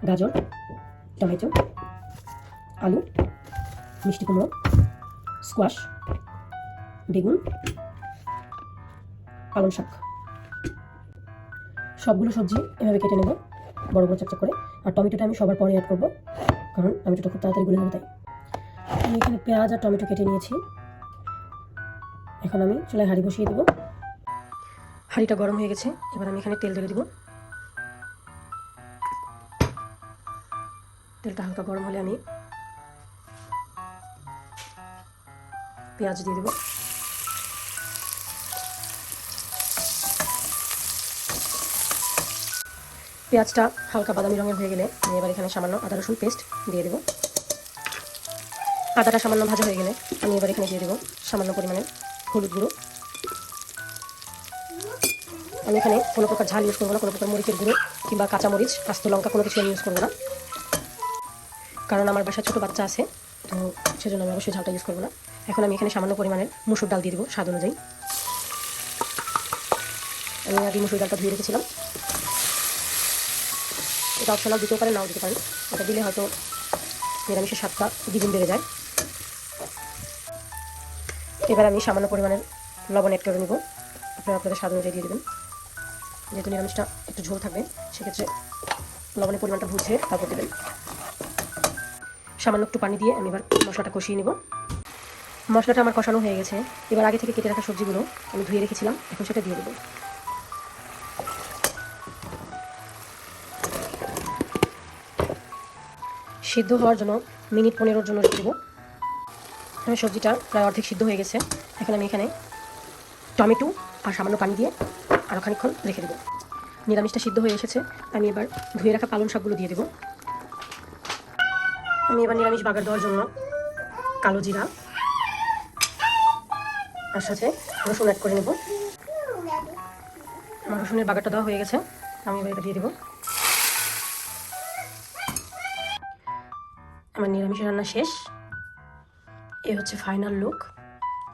গাজর, টমেটো, আলু, মিষ্টি কুমড়ো, স্কোয়াশ, বেগুন, পালং শাক, সবগুলো সবজি এভাবে কেটে নেব বড় বড় চকচক করে। আর টমেটোটা আমি সবার পরে অ্যাড করবো, কারণ টমেটোটা খুব তাড়াতাড়ি গলে যাবে তাই। আমি এখানে পেঁয়াজ আর টমেটো কেটে নিয়েছি। এখন আমি চুলায় হাঁড়ি বসিয়ে দেবো। হাঁড়িটা গরম হয়ে গেছে, এবার আমি এখানে তেল ঢেলে দেবো। তেলটা হালকা গরম হলে আমি পেঁয়াজ দিয়ে দেবো। পেঁয়াজটা হালকা বাদামি রঙের হয়ে গেলে আমি এবার এখানে সামান্য আদা রসুন পেস্ট দিয়ে দেবো। আদাটা সামান্য ভাজা হয়ে গেলে আমি এবার এখানে দিয়ে দেবো সামান্য পরিমাণে হলুদ গুঁড়ো। আমি এখানে কোনো প্রকার ঝাল ইউজ করবো না, কোনো প্রকার মরিচের গুঁড়ো কিংবা কাঁচামরিচ, আস্ত লঙ্কা কোনো কিছু আমি ইউজ করবো না, কারণ আমার বাসায় ছোটো বাচ্চা আছে, তো সেজন্য আমি অবশ্যই ঝালটা ইউজ করবো না। এখন আমি এখানে সামান্য পরিমাণের মুসুর ডাল দিয়ে দেবো স্বাদ অনুযায়ী। আমি আগে মুসুর ডালটা ধুয়ে রেখেছিলাম। এটা অপশনাল, দিতেও পারেন নাও দিতে পারেন, এটা দিলে হয়তো নিরামিষের স্বাদটা দ্বিগুণ বেড়ে যায়। এবার আমি সামান্য পরিমাণের লবণ অ্যাড করে নেব, আপনারা আপনাদের স্বাদ অনুযায়ী দিয়ে দেবেন। যেহেতু নিরামিষটা একটু ঝোল থাকবে, সেক্ষেত্রে লবণের পরিমাণটা বুঝে তারপর দেবেন। সামান্য একটু পানি দিয়ে আমি এবার মশলাটা কষিয়ে নেব। মশলাটা আমার কষানো হয়ে গেছে। এবার আগে থেকে কেটে রাখা সবজিগুলো আমি ধুয়ে রেখেছিলাম, এখন সেটা দিয়ে দেবো। সিদ্ধ হওয়ার জন্য মিনিট 15-র জন্য রেখে দেবো। আমার সবজিটা প্রায় অর্ধেক সিদ্ধ হয়ে গেছে। এখন আমি এখানে টমেটো আর সামান্য পানি দিয়ে আরও খানিকক্ষণ রেখে দেবো। নিরামিষটা সিদ্ধ হয়ে এসেছে, আমি এবার ধুয়ে রাখা পালং শাকগুলো দিয়ে দেবো। আমি এবার নিরামিষ বাগার দেওয়ার জন্য কালো জিরা আর সাথে রসুন অ্যাড করে নেব। আমার রসুনের বাগারটা দেওয়া হয়ে গেছে, আমি এবার এটা দিয়ে দেবো। আমার নিরামিষের রান্না শেষ। এ হচ্ছে ফাইনাল লুক।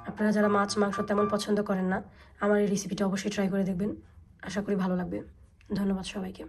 আপনারা যারা মাছ মাংস তেমন পছন্দ করেন না, আমার এই রেসিপিটা অবশ্যই ট্রাই করে দেখবেন, আশা করি ভালো লাগবে। ধন্যবাদ সবাইকে।